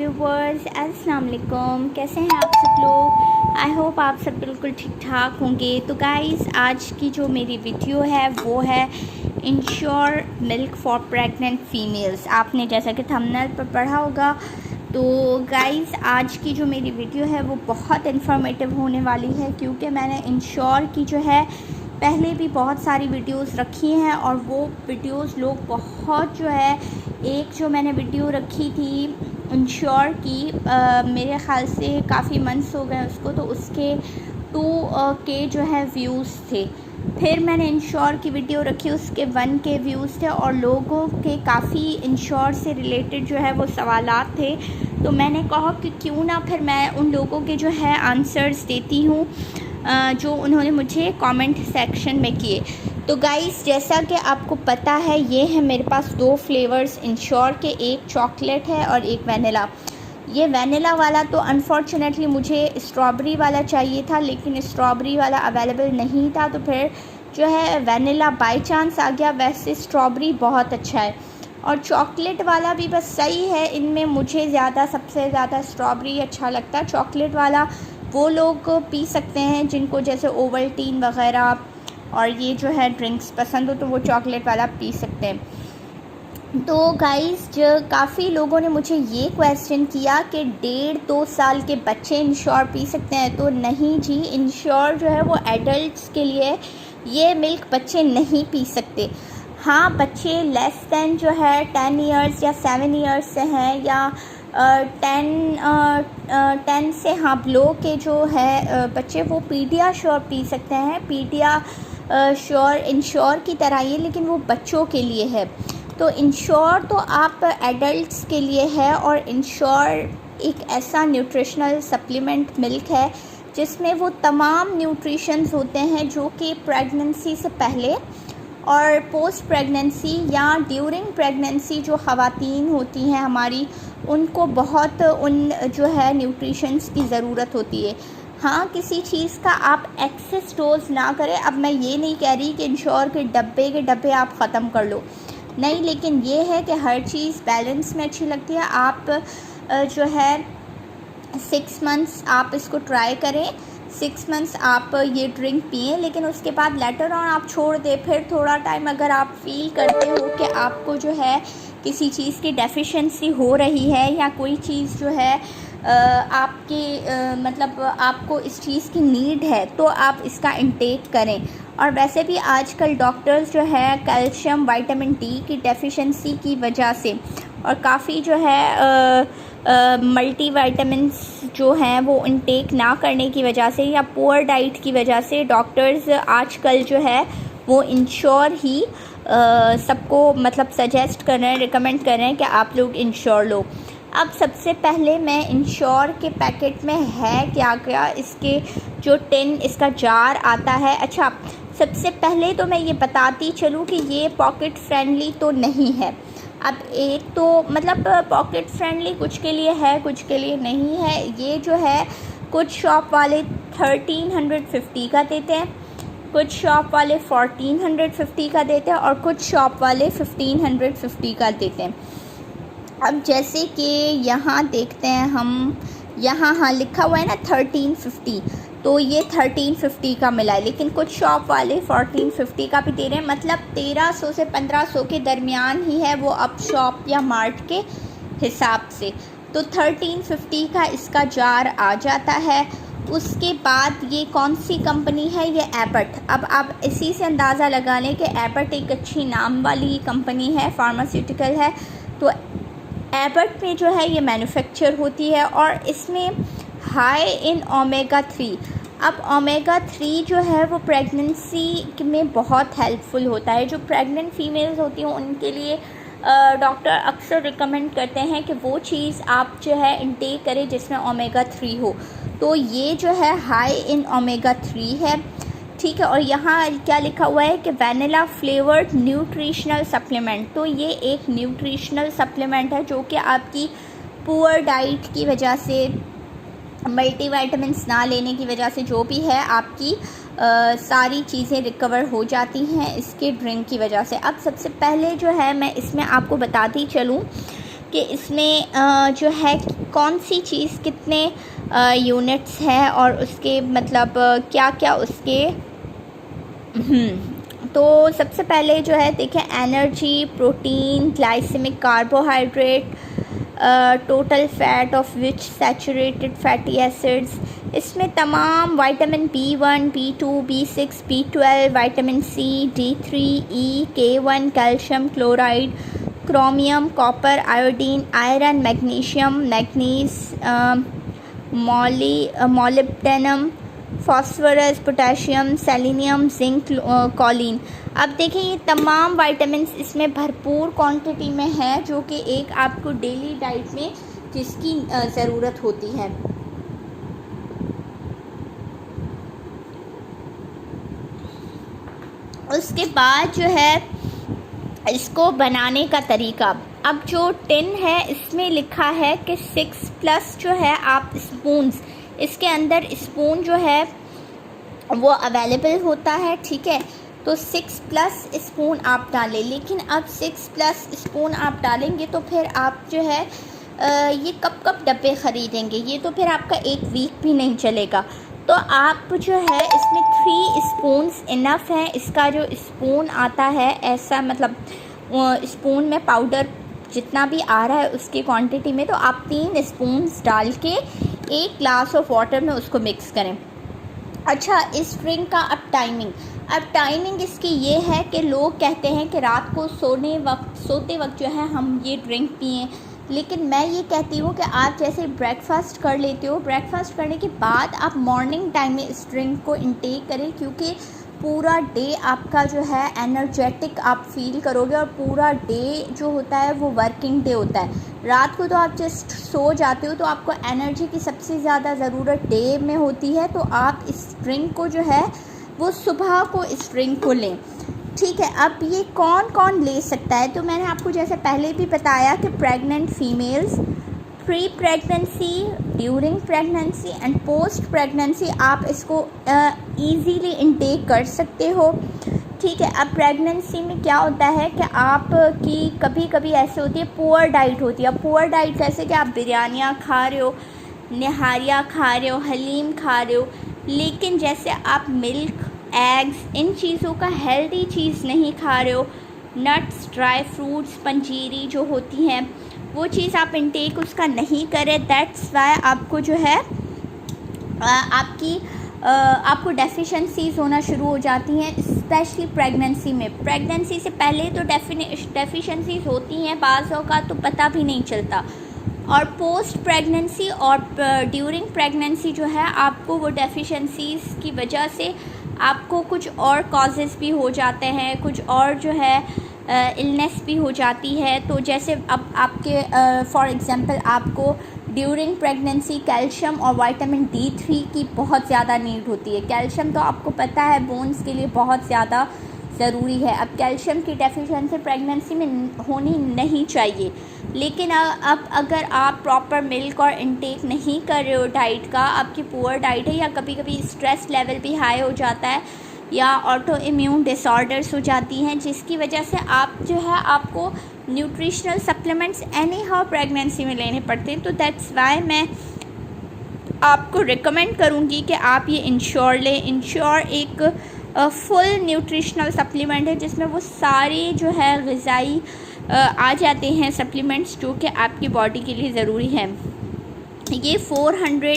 Viewers, अस्सलाम वालेकुम। कैसे हैं आप सब लोग? आई होप आप सब बिल्कुल ठीक ठाक होंगे। तो गाइस, आज की जो मेरी वीडियो है वो है ensure milk for pregnant females. आपने जैसा कि थंबनेल पर पढ़ा होगा। तो गाइस, आज की जो मेरी वीडियो है वो बहुत इन्फॉर्मेटिव होने वाली है, क्योंकि मैंने इंश्योर की जो है पहले भी बहुत सारी वीडियोस रखी हैं और वो वीडियोस लोग बहुत जो है, एक जो मैंने वीडियो रखी थी इंश्योर की, मेरे ख़्याल से काफ़ी मंथ्स हो गए उसको, तो उसके 2K जो है व्यूज़ थे। फिर मैंने इंश्योर की वीडियो रखी, उसके 1K व्यूज़ थे और लोगों के काफ़ी इंश्योर से रिलेटेड जो है वो सवालात थे। तो मैंने कहा कि क्यों ना फिर मैं उन लोगों के जो है आंसर्स देती हूँ जो उन्होंने मुझे कमेंट सेक्शन में किए। तो गाइस, जैसा कि आपको पता है, ये है मेरे पास 2 फ्लेवर्स इंश्योर के, एक चॉकलेट है और एक वैनिला। ये वैनिला वाला तो अनफॉर्चुनेटली मुझे स्ट्रॉबेरी वाला चाहिए था, लेकिन स्ट्रॉबेरी वाला अवेलेबल नहीं था, तो फिर जो है वैनिला बाय चांस आ गया। वैसे स्ट्रॉबेरी बहुत अच्छा है और चॉकलेट वाला भी बस सही है। इनमें मुझे सबसे ज़्यादा स्ट्रॉबेरी अच्छा लगता है। चॉकलेट वाला वो लोग पी सकते हैं जिनको जैसे ओवल्टीन वग़ैरह और ये जो है ड्रिंक्स पसंद हो, तो वो चॉकलेट वाला पी सकते हैं। तो गाइस, जो काफ़ी लोगों ने मुझे ये क्वेश्चन किया कि 1.5-2 साल के बच्चे इंश्योर पी सकते हैं। तो नहीं जी, इंश्योर जो है वो एडल्ट्स के लिए, ये मिल्क बच्चे नहीं पी सकते। हाँ, बच्चे लेस दैन जो है 10 इयर्स या 7 इयर्स से हैं, या 10 से हाँ बिलो के जो है बच्चे, वो पीडियाश्योर पी सकते हैं। पीडियाश्योर इंश्योर की तरह ही, लेकिन वो बच्चों के लिए है। तो इंश्योर तो आप एडल्ट्स के लिए है। और इंश्योर एक ऐसा न्यूट्रिशनल सप्लीमेंट मिल्क है जिसमें वो तमाम न्यूट्रिशंस होते हैं जो कि प्रेगनेंसी से पहले और पोस्ट प्रेगनेंसी या ड्यूरिंग प्रेगनेंसी जो ख़वातीन होती हैं हमारी, उनको बहुत उन जो है न्यूट्रिशंस की ज़रूरत होती है। हाँ, किसी चीज़ का आप एक्सेस डोज ना करें। अब मैं ये नहीं कह रही कि इंश्योर के डब्बे आप ख़त्म कर लो, नहीं, लेकिन ये है कि हर चीज़ बैलेंस में अच्छी लगती है। आप जो है 6 मंथ्स आप इसको ट्राई करें, 6 मंथ्स आप ये ड्रिंक पिएं, लेकिन उसके बाद लेटर ऑन आप छोड़ दें। फिर थोड़ा टाइम अगर आप फील करते हो कि आपको जो है किसी चीज़ की डेफिशिएंसी हो रही है या कोई चीज़ जो है मतलब आपको इस चीज़ की नीड है, तो आप इसका इंटेक करें। और वैसे भी आजकल डॉक्टर्स जो है कैल्शियम, विटामिन डी की डेफिशिएंसी की वजह से और काफ़ी जो है मल्टी विटामिन्स जो हैं वो इंटेक ना करने की वजह से या पुअर डाइट की वजह से, डॉक्टर्स आजकल जो है वो इंश्योर ही सबको मतलब सजेस्ट कर रहे हैं, रिकमेंड कर रहे हैं कि आप लोग इंश्योर लो। अब सबसे पहले मैं इंश्योर के पैकेट में है क्या क्या, इसके जो टिन, इसका जार आता है। अच्छा, सबसे पहले तो मैं ये बताती चलूँ कि ये पॉकेट फ्रेंडली तो नहीं है। अब एक तो मतलब पॉकेट फ्रेंडली कुछ के लिए है, कुछ के लिए नहीं है। ये जो है कुछ शॉप वाले 1350 का देते हैं, कुछ शॉप वाले 1450 का देते हैं और कुछ शॉप वाले 1550 का देते हैं। अब जैसे कि यहाँ देखते हैं हम, यहाँ हाँ लिखा हुआ है ना 1350, तो ये 1350 का मिला है, लेकिन कुछ शॉप वाले 1450 का भी दे रहे हैं। मतलब 1300 से 1500 के दरमियान ही है वो अब शॉप या मार्ट के हिसाब से। तो 1350 का इसका जार आ जाता है। उसके बाद ये कौन सी कंपनी है, ये एबट। अब आप इसी से अंदाज़ा लगा लें कि एबट एक अच्छी नाम वाली कंपनी है, फार्मास्यूटिकल है। तो एबट में जो है ये मैन्युफैक्चर होती है और इसमें हाई इन ओमेगा 3। अब ओमेगा 3 जो है वो प्रेगनेंसी में बहुत हेल्पफुल होता है। जो प्रेग्नेंट फीमेल्स होती हैं उनके लिए डॉक्टर अक्सर रिकमेंड करते हैं कि वो चीज़ आप जो है इंटेक करें जिसमें ओमेगा 3 हो। तो ये जो है हाई इन ओमेगा 3 है, ठीक है। और यहाँ क्या लिखा हुआ है कि वैनिला फ्लेवर्ड न्यूट्रिशनल सप्लीमेंट। तो ये एक न्यूट्रिशनल सप्लीमेंट है जो कि आपकी पुअर डाइट की वजह से, मल्टीविटामिन्स ना लेने की वजह से, जो भी है आपकी सारी चीज़ें रिकवर हो जाती हैं इसके ड्रिंक की वजह से। अब सबसे पहले जो है मैं इसमें आपको बताती चलूँ कि इसमें जो है कौन सी चीज़ कितने यूनिट्स है और उसके मतलब क्या क्या उसके तो सबसे पहले जो है देखिए, energy, protein, glycemic carbohydrate, total fat of which saturated fatty acids, इसमें तमाम vitamin B1, B2, B6, B12, vitamin C, D3, E, K1, calcium chloride, chromium, copper, iodine, iron, magnesium, manganese, molybdenum, phosphorus, potassium, selenium, zinc, choline. अब देखिए ये तमाम vitamins इसमें भरपूर quantity में है, जो कि एक आपको डेली डाइट में जिसकी ज़रूरत होती है। उसके बाद जो है इसको बनाने का तरीका, अब जो टिन है इसमें लिखा है कि 6+ जो है आप स्पून्स, इसके अंदर स्पून जो है वो अवेलेबल होता है, ठीक है। तो 6+ स्पून आप डालें, लेकिन अब 6+ स्पून आप डालेंगे तो फिर आप जो है ये कब डब्बे ख़रीदेंगे, ये तो फिर आपका एक वीक भी नहीं चलेगा। तो आप जो है इसमें 3 स्पून्स इनफ हैं। इसका जो स्पून आता है ऐसा मतलब स्पून में पाउडर जितना भी आ रहा है उसकी क्वांटिटी में, तो आप 3 स्पून्स डाल के 1 ग्लास ऑफ वाटर में उसको मिक्स करें। अच्छा, इस ड्रिंक का अब टाइमिंग इसकी ये है कि लोग कहते हैं कि रात को सोते वक्त जो है हम ये ड्रिंक पिएं, लेकिन मैं ये कहती हूँ कि आप जैसे ब्रेकफास्ट कर लेते हो, ब्रेकफास्ट करने के बाद आप मॉर्निंग टाइम में इस ड्रिंक को इंटेक करें, क्योंकि पूरा डे आपका जो है एनर्जेटिक आप फील करोगे, और पूरा डे जो होता है वो वर्किंग डे होता है। रात को तो आप जस्ट सो जाते हो, तो आपको एनर्जी की सबसे ज़्यादा ज़रूरत डे में होती है। तो आप इस ड्रिंक को जो है वो सुबह को इस ड्रिंक को लें, ठीक है। अब ये कौन कौन ले सकता है, तो मैंने आपको जैसे पहले भी बताया कि pregnant females, pre pregnancy, during pregnancy and post pregnancy आप इसको ईज़िली इंटेक कर सकते हो, ठीक है। अब प्रेगनेंसी में क्या होता है कि आपकी कभी कभी ऐसे होती है पुअर डाइट होती है। अब पुअर डाइट जैसे कि आप बिरयानियाँ खा रहे हो, निहारियाँ खा रहे हो, हलीम खा रहे हो, लेकिन जैसे आप मिल्क, एग्स, इन चीज़ों का हेल्दी चीज़ नहीं खा रहे हो, नट्स, ड्राई फ्रूट्स, पंजीरी जो होती हैं वो चीज़ आप इंटेक उसका नहीं करें, दैट्स वाई आपको जो है आपको डेफिशिएंसीज़ होना शुरू हो जाती हैं, स्पेशली प्रेगनेंसी में। प्रेगनेंसी से पहले तो डेफिशिएंसीज़ होती हैं, बाज़ औक़ात तो पता भी नहीं चलता, और पोस्ट प्रेगनेंसी और ड्यूरिंग प्रेगनेंसी जो है आपको वो डेफिशिएंसीज़ की वजह से आपको कुछ और कॉजेज़ भी हो जाते हैं, कुछ और जो है इलनेस भी हो जाती है। तो जैसे अब आपके फॉर एग्ज़ाम्पल आपको ड्यूरिंग प्रेगनेंसी कैल्शियम और विटामिन D3 की बहुत ज़्यादा नीड होती है। कैल्शियम तो आपको पता है बोन्स के लिए बहुत ज़्यादा ज़रूरी है। अब कैल्शियम की डेफिशिएंसी प्रेगनेंसी में होनी नहीं चाहिए, लेकिन अब अगर आप प्रॉपर मिल्क और इंटेक नहीं कर रहे हो डाइट का, आपकी पुअर डाइट है, या कभी कभी स्ट्रेस लेवल भी हाई हो जाता है, या ऑटो इम्यून डिसऑर्डर्स हो जाती हैं, जिसकी वजह से आप जो है आपको nutritional supplements any how pregnancy में लेने पड़ते हैं। तो दैट्स वाई मैं आपको रिकमेंड करूँगी कि आप ये इंश्योर लें। इंश्योर एक फुल न्यूट्रिशनल सप्लीमेंट है जिसमें वो सारे जो है ग़िज़ाई आ जाते हैं सप्लीमेंट्स जो कि आपकी बॉडी के लिए ज़रूरी है। ये 400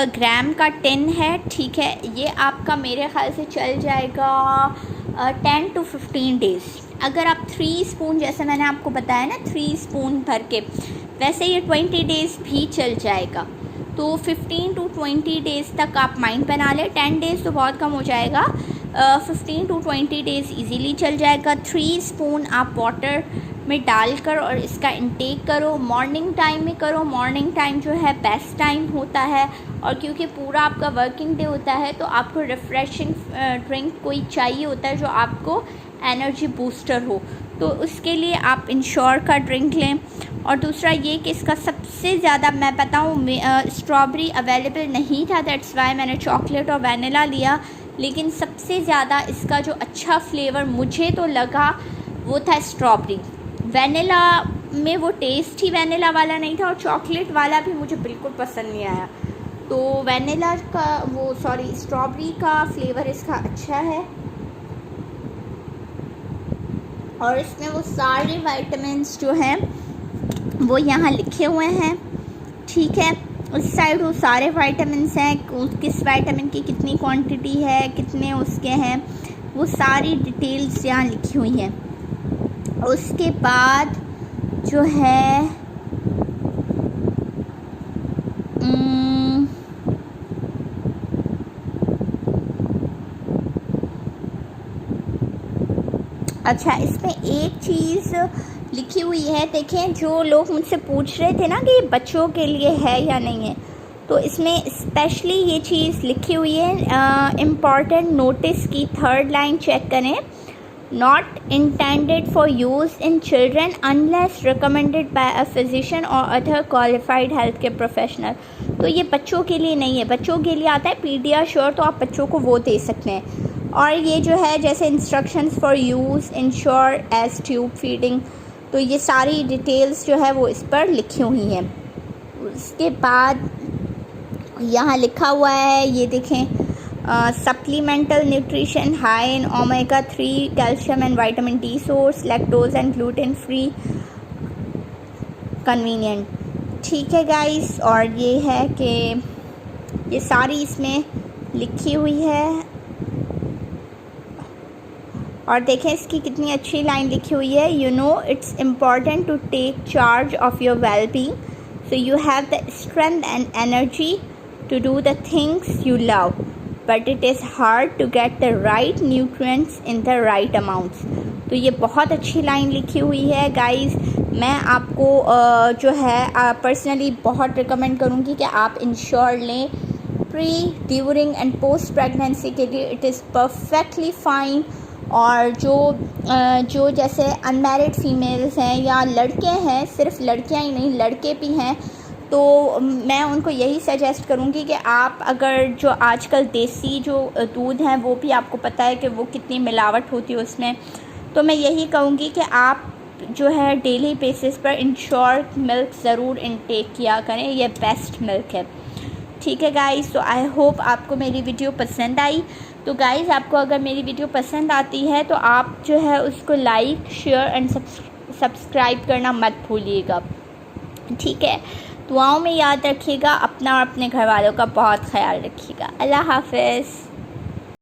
ग्राम का टिन है, ठीक है। ये आपका मेरे ख़्याल से चल जाएगा 10 to 15 डेज़। अगर आप 3 स्पून, जैसे मैंने आपको बताया ना 3 स्पून भर के, वैसे ये 20 डेज़ भी चल जाएगा। तो 15 to 20 डेज़ तक आप माइंड बना लें। 10 डेज़ तो बहुत कम हो जाएगा, 15 to 20 डेज़ इजीली चल जाएगा। 3 स्पून आप वाटर में डालकर और इसका इंटेक करो। मॉर्निंग टाइम में करो, मॉर्निंग टाइम जो है बेस्ट टाइम होता है, और क्योंकि पूरा आपका वर्किंग डे होता है तो आपको रिफ़्रेशिंग ड्रिंक कोई चाहिए होता है जो आपको एनर्जी बूस्टर हो, तो उसके लिए आप इंश्योर का ड्रिंक लें। और दूसरा ये कि इसका सबसे ज़्यादा मैं बताऊँ, स्ट्रॉबेरी अवेलेबल नहीं था, दैट्स वाई मैंने चॉकलेट और वैनिला लिया, लेकिन सबसे ज़्यादा इसका जो अच्छा फ्लेवर मुझे तो लगा वो था स्ट्रॉबेरी। वैनिला में वो टेस्ट ही वैनिला वाला नहीं था और चॉकलेट वाला भी मुझे बिल्कुल पसंद नहीं आया। तो वैनिला का स्ट्रॉबेरी का फ्लेवर इसका अच्छा है और इसमें वो सारे विटामिन्स जो हैं वो यहाँ लिखे हुए हैं। ठीक है, उस साइड वो सारे विटामिन्स हैं, किस विटामिन की कितनी क्वांटिटी है, कितने उसके हैं, वो सारी डिटेल्स यहाँ लिखी हुई हैं। उसके बाद जो है अच्छा, इसमें एक चीज़ लिखी हुई है, देखें, जो लोग मुझसे पूछ रहे थे ना कि ये बच्चों के लिए है या नहीं है, तो इसमें स्पेशली ये चीज़ लिखी हुई है। इम्पॉर्टेंट नोटिस की 3rd लाइन चेक करें, not intended for use in children unless recommended by a physician और other qualified health care professional. तो ये बच्चों के लिए नहीं है, बच्चों के लिए आता है पीडियाश्योर, तो आप बच्चों को वो दे सकते हैं। और ये जो है जैसे instructions for use Ensure as tube feeding, तो ये सारी डिटेल्स जो है वो इस पर लिखी हुई हैं। उसके बाद यहाँ लिखा हुआ है, ये देखें, supplemental nutrition high in omega 3 calcium and vitamin D source, lactose and gluten free, convenient. ठीक है गाइस, और ये है कि ये सारी इसमें लिखी हुई है। और देखें इसकी कितनी अच्छी लाइन लिखी हुई है, you know it's important to take charge of your well being so you have the strength and energy to do the things you love, but it is hard to get the right nutrients in the right amounts। तो ये बहुत अच्छी line लिखी हुई है guys. मैं आपको जो है पर्सनली बहुत रिकमेंड करूँगी कि आप इंश्योर लें pre, during and post pregnancy के लिए। It is perfectly fine. और जो जैसे अनमैरिड फीमेल्स हैं या लड़के हैं, सिर्फ लड़कियां ही नहीं लड़के भी हैं, तो मैं उनको यही सजेस्ट करूँगी कि आप अगर जो आजकल देसी जो दूध हैं वो भी आपको पता है कि वो कितनी मिलावट होती है उसमें, तो मैं यही कहूँगी कि आप जो है डेली बेसिस पर इंश्योर मिल्क ज़रूर इनटेक किया करें, ये बेस्ट मिल्क है। ठीक है गाइस, तो आई होप आपको मेरी वीडियो पसंद आई। तो गाइस, आपको अगर मेरी वीडियो पसंद आती है तो आप जो है उसको लाइक, शेयर एंड सब्सक्राइब करना मत भूलिएगा। ठीक है, दुआओं में याद रखिएगा, अपना और अपने घर वालों का बहुत ख्याल रखिएगा। अल्लाह हाफ़िज़।